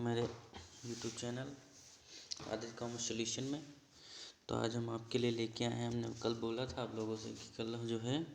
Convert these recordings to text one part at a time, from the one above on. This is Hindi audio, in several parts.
मेरे YouTube channel Aditya commerce solution में। तो आज हम आपके लिए लेके आए हैं, हमने कल बोला था आप लोगों से कि कल जो है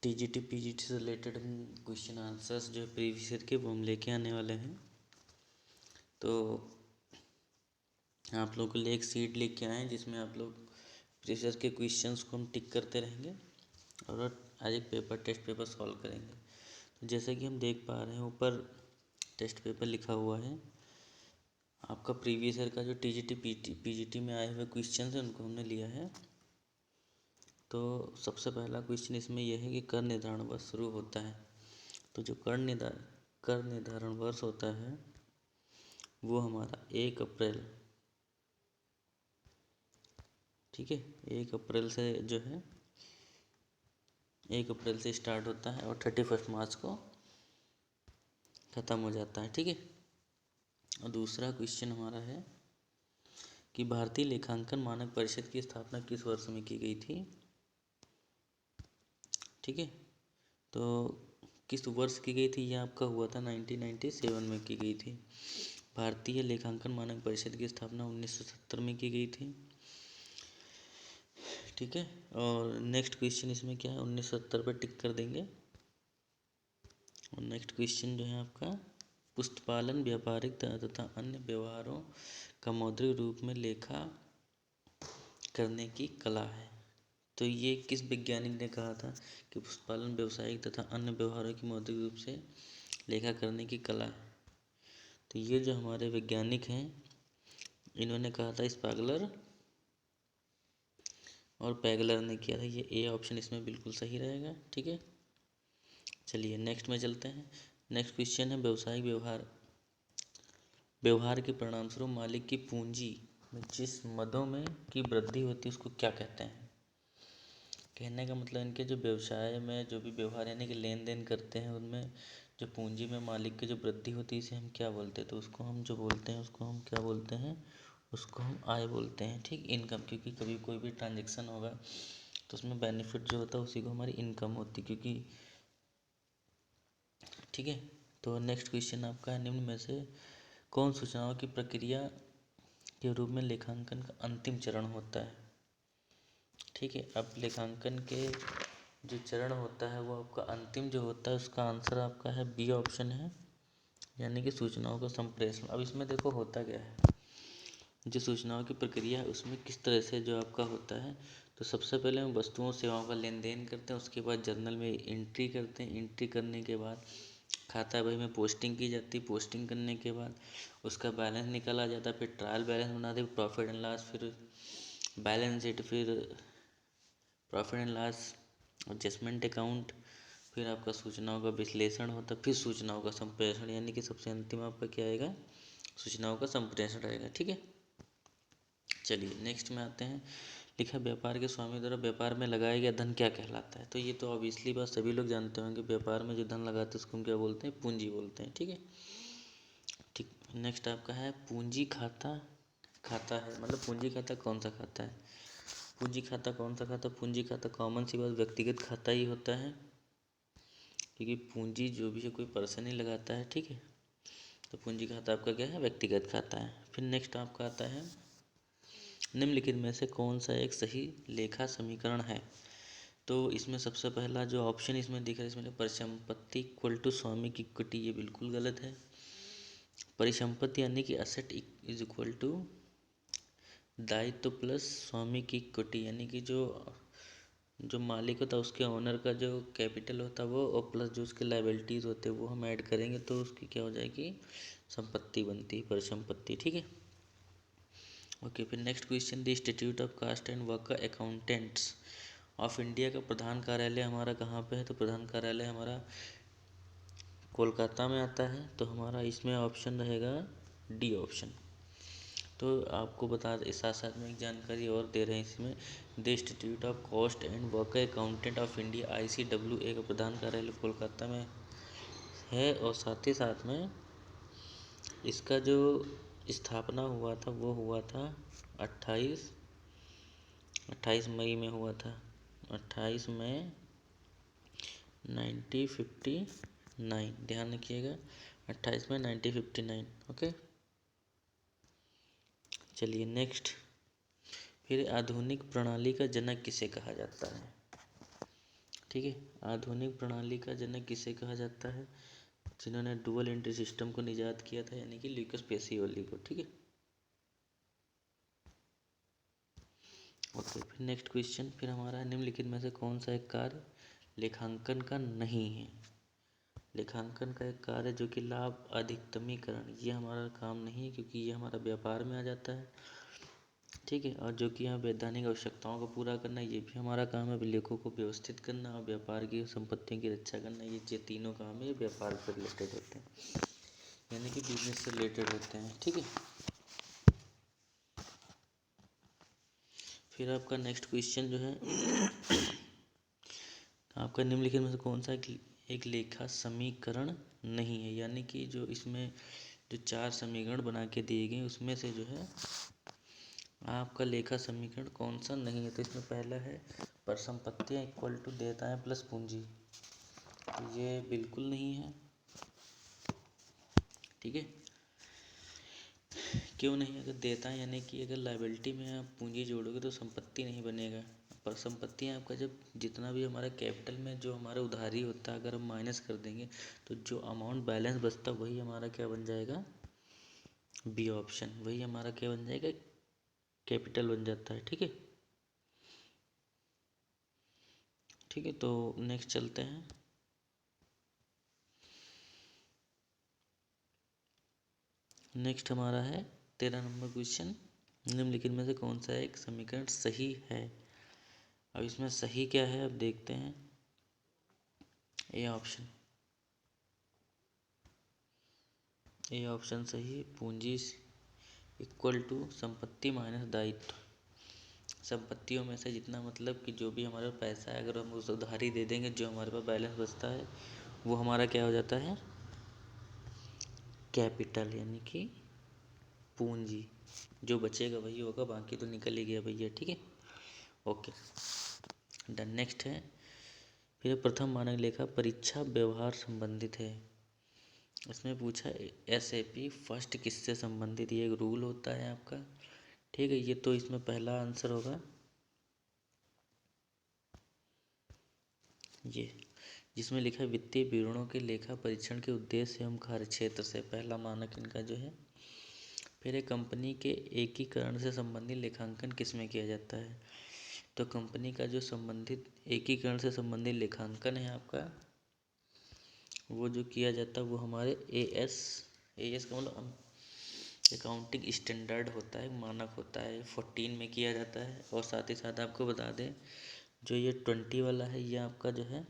TGT PGT से रिलेटेड क्वेश्चन आंसर्स जो है प्रीवियस ईयर के वो हम लेके आने वाले हैं। तो आप लोगों के लिए एक सीट लेके आए हैं जिसमें आप लोग प्रीवियस ईयर के क्वेश्चंस को हम टिक करते रहेंगे और आज एक टेस्ट पेपर सॉल्व करेंगे। तो जैसे कि हम देख पा रहे हैं ऊपर टेस्ट पेपर लिखा हुआ है, आपका प्रीवियस ईयर का जो TGT PGT में आए हुए क्वेश्चन हैं उनको हमने लिया है। तो सबसे पहला क्वेश्चन इसमें यह है कि कर निर्धारण वर्ष शुरू होता है। तो जो कर निर्धारण वर्ष होता है वो हमारा 1 अप्रैल, ठीक है, 1 अप्रैल से जो है 1 अप्रैल से स्टार्ट होता है और 31 मार्च को ख़त्म हो जाता है, ठीक है। और दूसरा क्वेश्चन हमारा है कि भारतीय लेखांकन मानक परिषद की स्थापना किस वर्ष में की गई थी, ठीक है। तो किस वर्ष की गई थी, यह आपका हुआ था 1997 में की गई थी। भारतीय लेखांकन मानक परिषद की स्थापना 1970 में की गई थी, ठीक है। और नेक्स्ट क्वेश्चन इसमें क्या है, 1970 पर टिक कर देंगे। और नेक्स्ट क्वेश्चन जो है आपका पुस्तपालन व्यापारिक तथा अन्य व्यवहारों का मौद्रिक रूप में लेखा करने की कला है। तो ये किस वैज्ञानिक ने कहा था कि पुस्तपालन व्यावसायिक तथा अन्य व्यवहारों की मौद्रिक रूप से लेखा करने की कला है। तो ये जो हमारे वैज्ञानिक हैं इन्होंने कहा था स्पागलर और पैगलर ने किया था। ये ए ऑप्शन इसमें बिल्कुल सही रहेगा, ठीक है। चलिए नेक्स्ट में चलते हैं। नेक्स्ट क्वेश्चन है व्यवसायिक व्यवहार के परिणामस्वरूप मालिक की पूंजी में जिस मदों में की वृद्धि होती है उसको क्या कहते हैं। कहने का मतलब इनके जो व्यवसाय में जो भी व्यवहार यानी कि लेन देन करते हैं उनमें जो पूंजी में मालिक की जो वृद्धि होती है इसे हम क्या बोलते हैं। तो उसको हम जो बोलते हैं उसको हम क्या बोलते हैं, उसको हम आय बोलते हैं, ठीक, इनकम। क्योंकि कभी कोई भी ट्रांजेक्शन होगा तो उसमें बेनिफिट जो होता है उसी को हमारी इनकम होती है, क्योंकि, ठीक है। तो नेक्स्ट क्वेश्चन आपका है निम्न में से कौन सूचनाओं की प्रक्रिया के रूप में लेखांकन का अंतिम चरण होता है, ठीक है। अब लेखांकन के जो चरण होता है वो आपका अंतिम जो होता है उसका आंसर आपका है बी ऑप्शन है, यानी कि सूचनाओं का संप्रेषण। अब इसमें देखो होता क्या है, जो सूचनाओं की प्रक्रिया है उसमें किस तरह से जो आपका होता है। तो सबसे पहले हम वस्तुओं सेवाओं का लेन देन करते हैं, उसके बाद जर्नल में एंट्री करते हैं, एंट्री करने के बाद खाता बही में पोस्टिंग की जाती है, पोस्टिंग करने के बाद उसका बैलेंस निकाला जाता है, फिर ट्रायल बैलेंस बनाते हैं, प्रॉफिट एंड लॉस, फिर बैलेंस शीट, फिर profit and loss, adjustment account, फिर आपका सूचनाओं का विश्लेषण होता है, फिर सूचनाओं का संप्रेषण, यानी कि सबसे अंतिम आपका क्या आएगा, सूचनाओं का संप्रेषण रहेगा, ठीक है। चलिए नेक्स्ट में आते हैं। लिखा व्यापार के स्वामी द्वारा व्यापार में लगाया गया धन क्या कहलाता है। तो ये तो ऑब्वियसली बात सभी लोग जानते होंगे, व्यापार में जो धन लगाते हैं उसको हम क्या बोलते हैं, पूंजी बोलते हैं, ठीक है। ठीक, नेक्स्ट आपका है पूंजी खाता खाता है, मतलब पूंजी खाता कौन सा खाता है। पूंजी खाता कौन सा खाता, पूंजी खाता कॉमन सी बात व्यक्तिगत खाता ही होता है, क्योंकि पूंजी जो भी है कोई पर्सन ही लगाता है, ठीक है। तो पूंजी खाता आपका क्या है, व्यक्तिगत खाता है। फिर नेक्स्ट आपका आता है निम्नलिखित में से कौन सा एक सही लेखा समीकरण है। तो इसमें सबसे पहला जो ऑप्शन इसमें दिख रहा है इसमें परिसंपत्ति इक्वल टू स्वामी की इक्विटी, ये बिल्कुल गलत है। परिसंपत्ति यानी कि असेट इज इक्वल टू दायित्व प्लस स्वामी की इक्विटी, यानी कि जो मालिक होता है उसके ओनर का जो कैपिटल होता है वो, और प्लस जो उसके लाइबिलिटीज़ होते हैं वो हम ऐड करेंगे तो उसकी क्या हो जाएगी, संपत्ति बनती है, परिसंपत्ति, ठीक है। ओके, फिर next question, the institute of cost and worker accountants of India का प्रधान कार्यालय हमारा कहाँ पे है। तो प्रधान कार्यालय हमारा कोलकाता में आता है। तो हमारा इसमें ऑप्शन रहेगा डी ऑप्शन। तो आपको बता दें साथ साथ में एक जानकारी और दे रहे हैं इसमें, the institute of cost and worker accountant of India ICWA का प्रधान कार्यालय कोलकाता में है। और साथ ही साथ में इसका जो स्थापना हुआ था वो हुआ था 28 मई में हुआ था, 28 मई 1959, ध्यान रखिएगा 28 में 1959। ओके, चलिए नेक्स्ट। फिर आधुनिक प्रणाली का जनक किसे कहा जाता है? ठीक है, आधुनिक प्रणाली का जनक किसे कहा जाता है? जिन्होंने डुअल एंट्री सिस्टम को निजात किया था, यानी कि ल्यूकस पेसिओली को। ठीक है, ओके। फिर नेक्स्ट क्वेश्चन फिर हमारा, निम्नलिखित में से कौन सा एक कार्य लेखांकन का नहीं है? लेखांकन का एक कार्य जो कि लाभ अधिकतमीकरण, ये हमारा काम नहीं है, क्योंकि ये हमारा व्यापार में आ जाता है। ठीक है, और जो कि यहाँ वैधानिक आवश्यकताओं को पूरा करना, ये भी हमारा काम है। अभिलेखों को व्यवस्थित करना और व्यापार की संपत्तियों की रक्षा करना, ये जो तीनों काम है व्यापार से रिलेटेड होते हैं, यानी कि बिजनेस से रिलेटेड होते हैं। ठीक है, फिर आपका नेक्स्ट क्वेश्चन जो है आपका, निम्नलिखित में से कौन सा एक लेखा समीकरण नहीं है? यानी कि जो इसमें जो 4 समीकरण बना के दिए गए, उसमें से जो है आपका लेखा समीकरण कौन सा नहीं है? तो इसमें पहला है परिसंपत्तियां इक्वल टू देयताएं प्लस पूंजी, ये बिल्कुल नहीं है। ठीक है, क्यों नहीं? अगर देयताएं यानी कि अगर लायबिलिटी में आप पूंजी जोड़ोगे तो संपत्ति नहीं बनेगा। पर संपत्ति आपका जब जितना भी हमारा कैपिटल में जो हमारा उधारी होता है, अगर हम माइनस कर देंगे तो जो अमाउंट बैलेंस बचता है वही हमारा क्या बन जाएगा? बी ऑप्शन, वही हमारा क्या बन जाएगा? कैपिटल बन जाता है। ठीक है, ठीक है, तो नेक्स्ट चलते हैं। नेक्स्ट हमारा है 13 नंबर क्वेश्चन, निम्नलिखित में से कौन सा एक समीकरण सही है? अब इसमें सही क्या है, अब देखते हैं। ए ऑप्शन, ए ऑप्शन सही। पूंजी इक्वल टू संपत्ति माइनस दायित्व। संपत्तियों में से जितना, मतलब कि जो भी हमारे पास पैसा है, अगर हम उसे उधारी दे देंगे, जो हमारे पास बैलेंस बचता है वो हमारा क्या हो जाता है? कैपिटल, यानी कि पूंजी। जो बचेगा वही होगा, बाकी तो निकल ही गया भैया। ठीक है, ओके डन। नेक्स्ट है, फिर प्रथम मानक लेखा परीक्षा व्यवहार संबंधित है। इसमें पूछा SAP फर्स्ट किससे संबंधित, ये एक रूल होता है आपका। ठीक है, ये तो इसमें पहला आंसर होगा ये, जिसमें लिखा है वित्तीय विवरणों के लेखा परीक्षण के उद्देश्य एवं कार्य क्षेत्र से, पहला मानक इनका जो है। फिर एक कंपनी के एकीकरण से संबंधित लेखांकन किसमें किया जाता है? तो कंपनी का जो संबंधित एकीकरण से संबंधित लेखांकन है आपका, वो जो किया जाता है वो हमारे AS का मतलब अकाउंटिंग स्टैंडर्ड होता है, मानक होता है, 14 में किया जाता है। और साथ ही साथ आपको बता दें, जो ये 20 वाला है ये आपका जो है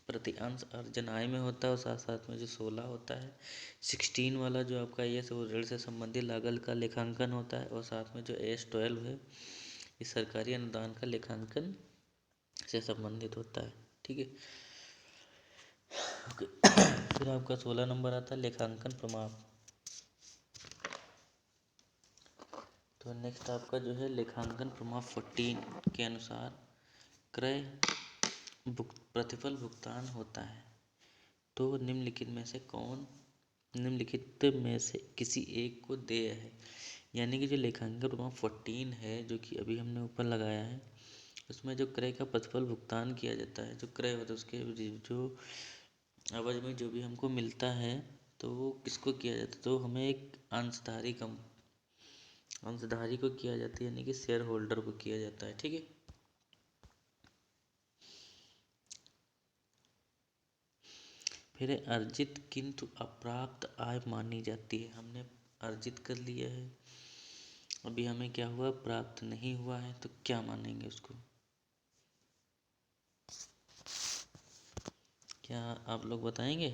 प्रति अंश अर्जन आय में होता है, और साथ साथ में जो 16 होता है 16 वाला जो आपका ये वो ऋण से संबंधित लागत का लेखांकन होता है, और साथ में जो AS 12 है ये सरकारी अनुदान का लेखांकन से संबंधित होता है। ठीक है, फिर आपका 16 नंबर आता है लेखांकन प्रमाप। तो नेक्स्ट आपका जो है लेखांकन प्रमाप 14 के अनुसार क्रय प्रतिफल भुगतान होता है। तो निम्नलिखित में से किसी एक को देय है, यानी कि जो लेखांकन प्रमाण 14 है जो कि अभी हमने ऊपर लगाया है, उसमें जो क्रय का प्रतिफल भुगतान किया जाता है, जो क्रय होता है उसके जो अवधि में जो भी हमको मिलता है तो वो किसको किया जाता है? तो हमें एक अंशधारी को किया जाता है, यानी कि शेयर होल्डर को किया जाता है। ठीक है, फिर अर्जित किंतु अप्राप्त आय मानी जाती है। हमने अर्जित कर लिया है, अभी हमें क्या हुआ? प्राप्त नहीं हुआ है, तो क्या मानेंगे उसको? क्या आप लोग बताएंगे?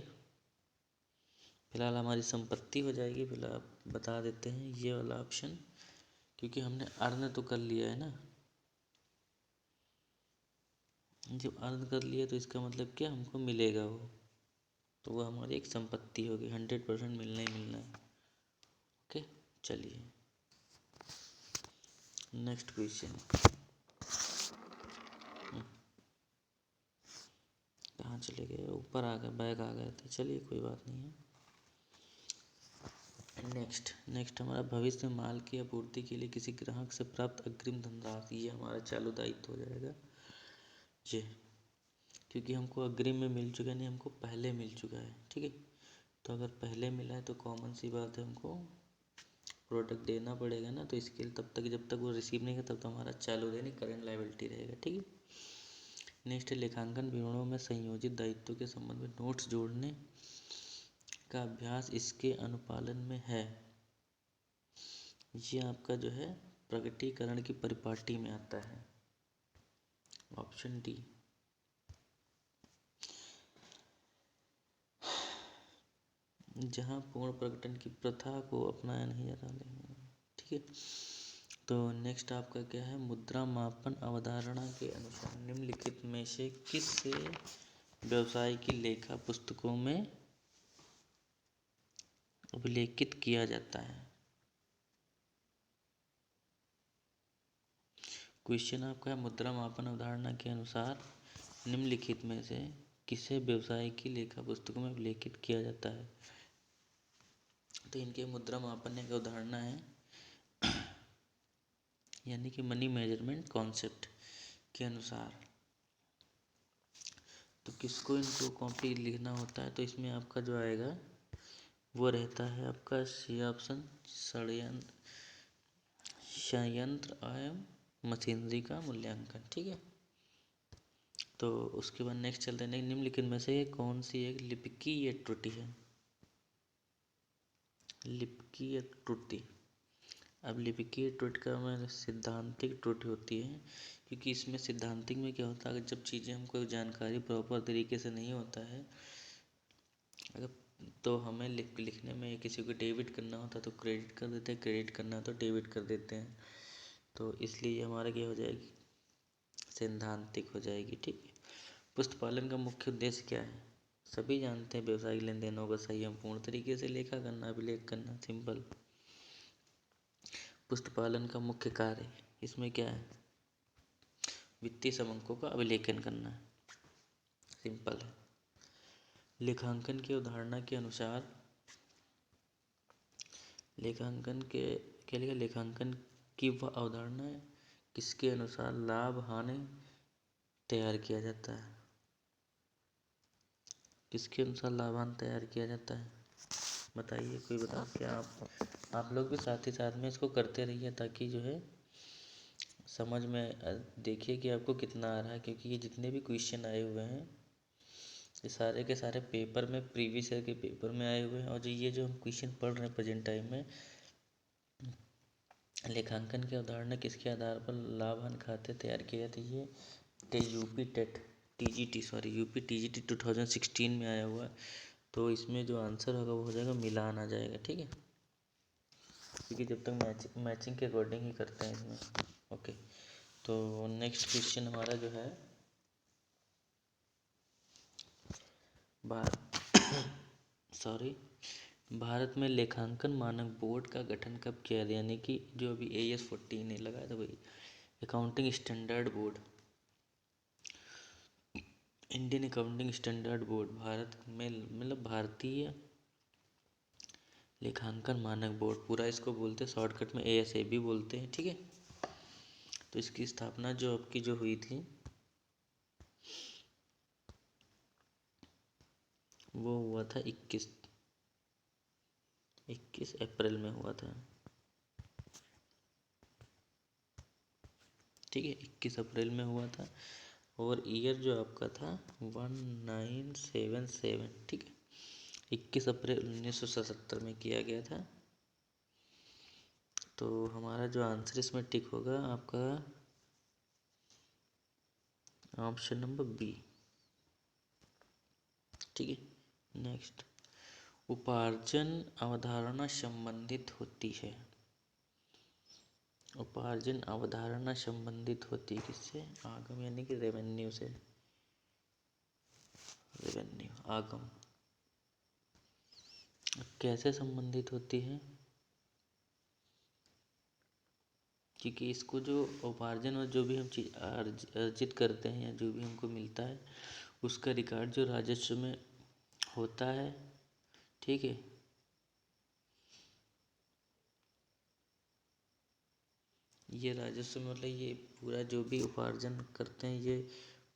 फिलहाल हमारी संपत्ति हो जाएगी। फिलहाल बता देते हैं ये वाला ऑप्शन, क्योंकि हमने अर्न तो कर लिया है ना। जब अर्न कर लिया तो इसका मतलब क्या, हमको मिलेगा वो, तो वो हमारी एक संपत्ति होगी, 100% मिलना ही मिलना है। ओके, चलिए नेक्स्ट क्वेश्चन। कहाँ चले गए? ऊपर आ गए, बैग आ गए थे। चलिए कोई बात नहीं है। नेक्स्ट हमारा भविष्य में माल की आपूर्ति के लिए किसी ग्राहक से प्राप्त अग्रिम धनराशि, ये हमारा चालू दायित्व हो जाएगा ये, क्योंकि हमको अग्रिम में मिल चुका है, नहीं हमको पहले मिल चुका है। ठीक है, तो अगर पहले मिला है तो कॉमन सी बात है हमको प्रोडक्ट देना पड़ेगा ना, तो इसके लिए तब तक जब तक वो रिसीव नहीं करता तब तो हमारा चालू यानी करंट लायबिलिटी रहेगा। ठीक है, नेक्स्ट है लेखांकन विवरणों में संयोजित दायित्व के संबंध में नोट्स जोड़ने का अभ्यास इसके अनुपालन में है। ये आपका जो है प्रकटीकरण की परिपाटी में आता है, ऑप्शन डी। जहाँ पूर्ण प्रकटन की प्रथा को अपनाया नहीं जाता। ठीक है, तो नेक्स्ट आपका क्या है, मुद्रा मापन अवधारणा के अनुसार निम्नलिखित में से किस व्यवसाय की लेखा पुस्तकों में अभिलेखित किया जाता है। क्वेश्चन आपका है मुद्रा मापन अवधारणा के अनुसार निम्नलिखित में से किसे व्यवसाय की लेखा पुस्तकों में अभिलेखित किया जाता है। तो इनके मुद्रा मापन एक अवधारणा है, यानी कि मनी मेजरमेंट कॉन्सेप्ट के अनुसार। तो किसको इनको कॉपी लिखना होता है, तो इसमें आपका जो आएगा वो रहता है आपका सी ऑप्शन, संयंत्र एवं मशीनरी का मूल्यांकन। ठीक है, तो उसके बाद नेक्स्ट चलते हैं, निम्नलिखित में से कौन सी एक लिपिकीय या त्रुटि है। लिपिकीय त्रुटि, अब लिपिकीय त्रुटि का मतलब सिद्धांतिक त्रुटि होती है, क्योंकि इसमें सिद्धांतिक में क्या होता है, अगर जब चीज़ें हमको जानकारी प्रॉपर तरीके से नहीं होता है, अगर तो हमें लिखने में किसी को डेबिट करना होता है तो क्रेडिट कर देते हैं, क्रेडिट करना है तो डेबिट कर देते हैं, तो इसलिए हमारा क्या हो जाएगी, सैद्धांतिक हो जाएगी। ठीक है, पुस्तपालन का मुख्य उद्देश्य क्या है, सभी जानते हैं, व्यवसायिक लेन देनों का संयम पूर्ण तरीके से लेखा करना, अभिलेख करना, सिंपल। पुस्तपालन का मुख्य कार्य इसमें क्या है, वित्तीय समंकों का अभिलेखन करना है, सिंपल है। लेखांकन की अवधारणा के अनुसार लेखांकन की वह अवधारणा है किसके अनुसार लाभ हानि तैयार किया जाता है। किसके अनुसार लाभ हानि तैयार किया जाता है, बताइए, कोई बता क्या। आप लोग भी साथ ही साथ में इसको करते रहिए, ताकि जो है समझ में देखिए कि आपको कितना आ रहा है, क्योंकि ये जितने भी क्वेश्चन आए हुए हैं ये सारे के सारे पेपर में, प्रीवियस ईयर के पेपर में आए हुए हैं। और जो हम क्वेश्चन पढ़ रहे हैं प्रेजेंट टाइम में, लेखांकन की अवधारणा किसके आधार पर लाभ हानि खाते तैयार किए जाते हैं, ये यूपी टीजीटी 2016 में आया हुआ है। तो इसमें जो आंसर होगा वो हो जाएगा मिलान आ जाएगा। ठीक है, क्योंकि जब तक मैचिंग के अकॉर्डिंग ही करते हैं इसमें। ओके, तो नेक्स्ट क्वेश्चन हमारा जो है भारत में लेखांकन मानक बोर्ड का गठन कब किया गया, यानी कि जो अभी AS 14 ने लगाया था वही accounting standard board, Indian accounting standard board Bharat में, मतलब भारतीय लेखांकन मानक बोर्ड, पूरा इसको बोलते हैं शॉर्टकट में ASAB बोलते हैं। ठीक है, तो इसकी स्थापना जो आपकी जो हुई थी वो हुआ था 21 अप्रैल में हुआ था। ठीक है, 21 अप्रैल में हुआ था, और ईयर जो आपका था 1977। ठीक है, 21 अप्रैल 1977 में किया गया था। तो हमारा जो आंसर इसमें टिक होगा आपका ऑप्शन नंबर बी। ठीक है, नेक्स्ट, उपार्जन अवधारणा संबंधित होती है। उपार्जन अवधारणा संबंधित होती है किससे, आगम यानी कि रेवेन्यू से, रेवेन्यू आगम। कैसे संबंधित होती है, क्योंकि इसको जो उपार्जन और जो भी हम चीज़ अर्जित करते हैं या जो भी हमको मिलता है उसका रिकॉर्ड जो राजस्व में होता है। ठीक है, ये राजस्व में मतलब ये पूरा जो भी उपार्जन करते हैं ये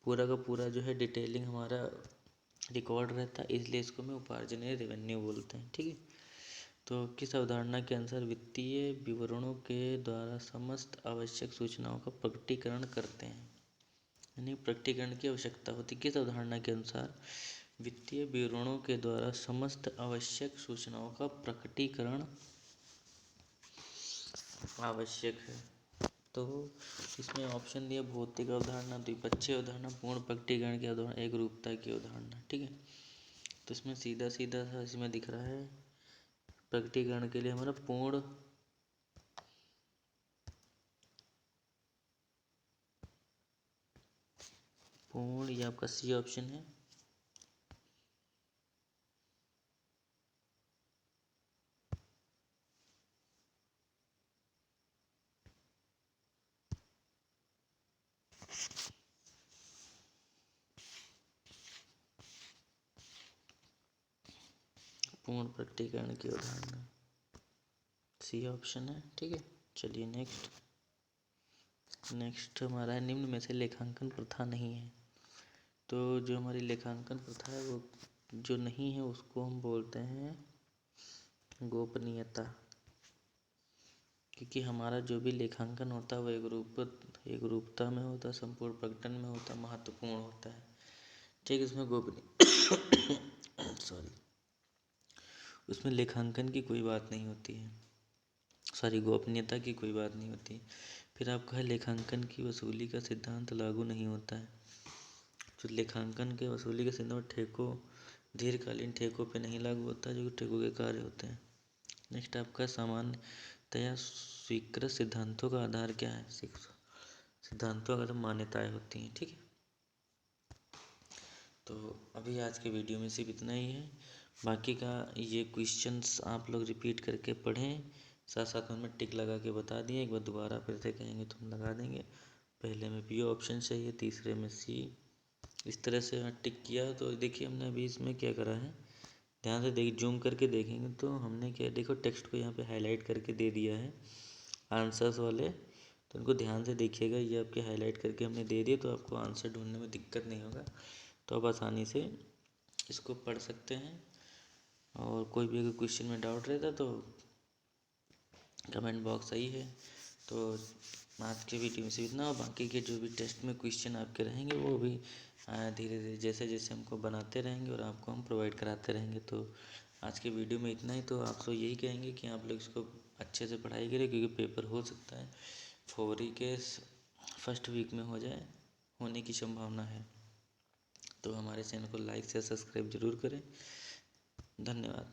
पूरा का पूरा जो है डिटेलिंग हमारा रिकॉर्ड रहता है, इसलिए इसको मैं उपार्जनीय रेवेन्यू बोलते हैं। ठीक है, तो किस अवधारणा के अनुसार वित्तीय विवरणों के द्वारा समस्त आवश्यक सूचनाओं का प्रकटीकरण करते हैं, यानी प्रकटीकरण की आवश्यकता होती है। किस अवधारणा के अनुसार वित्तीय विवरणों के द्वारा समस्त आवश्यक सूचनाओं का प्रकटीकरण आवश्यक है। तो इसमें ऑप्शन दिया भौतिक अवधारणा, द्विपक्षीय अवधारणा, पूर्ण प्रकटीकरण की अवधारणा, एक रूपता की अवधारणा। ठीक है, तो इसमें सीधा सीधा सा इसमें दिख रहा है प्रकटीकरण के लिए हमारा पूर्ण ये आपका सी ऑप्शन है। पूर्ण प्रकटीकरण की अवधारणा सी ऑप्शन है। ठीक है, चलिए नेक्स्ट हमारा है निम्न में से लेखांकन प्रथा नहीं है। तो जो हमारी लेखांकन प्रथा है वो जो नहीं है उसको हम बोलते हैं गोपनीयता, क्योंकि हमारा जो भी लेखांकन होता है वो एक रूपता में होता है, संपूर्ण प्रकटन में होता है, महत्वपूर्ण होता है। ठीक, इसमें गोपनीय सॉरी उसमें लेखांकन की कोई बात नहीं होती है, गोपनीयता की कोई बात नहीं होती। फिर आपका है लेखांकन की वसूली का सिद्धांत लागू नहीं होता है। जो लेखांकन के वसूली के सिद्धांत दीर्घकालीन ठेकों पे नहीं लागू होता, जो ठेकों के कार्य होते हैं। नेक्स्ट आपका सामान्यतया स्वीकृत सिद्धांतों का आधार क्या है? सिद्धांतों का तो मान्यताएं होती हैं। ठीक है, तो अभी आज के वीडियो में सिर्फ इतना ही है। बाकी का ये क्वेश्चंस आप लोग रिपीट करके पढ़ें, साथ साथ में टिक लगा के बता दिए। एक बार दोबारा फिर से कहेंगे तो हम लगा देंगे। पहले में बी ऑप्शन चाहिए, तीसरे में सी, इस तरह से टिक किया। तो देखिए हमने अभी इसमें क्या करा है, ध्यान से जूम करके देखेंगे तो हमने क्या, देखो टेक्स्ट को यहाँ पे हाईलाइट करके दे दिया है आंसर्स वाले। तो उनको ध्यान से देखिएगा, ये आपके हाईलाइट करके हमने दे दिए, तो आपको आंसर ढूंढने में दिक्कत नहीं होगा, तो आप आसानी से इसको पढ़ सकते हैं। और कोई भी अगर क्वेश्चन में डाउट रहता तो कमेंट बॉक्स सही है। तो आज के वीडियो में से इतना, और बाकी के जो भी टेस्ट में क्वेश्चन आपके रहेंगे वो भी धीरे धीरे जैसे जैसे हमको बनाते रहेंगे और आपको हम प्रोवाइड कराते रहेंगे। तो आज के वीडियो में इतना ही। तो आप तो यही कहेंगे कि आप लोग इसको अच्छे से पढ़ाई करें, क्योंकि पेपर हो सकता है फरवरी के फर्स्ट वीक में होने की संभावना है। तो हमारे चैनल को लाइक से सब्सक्राइब जरूर करें। धन्यवाद।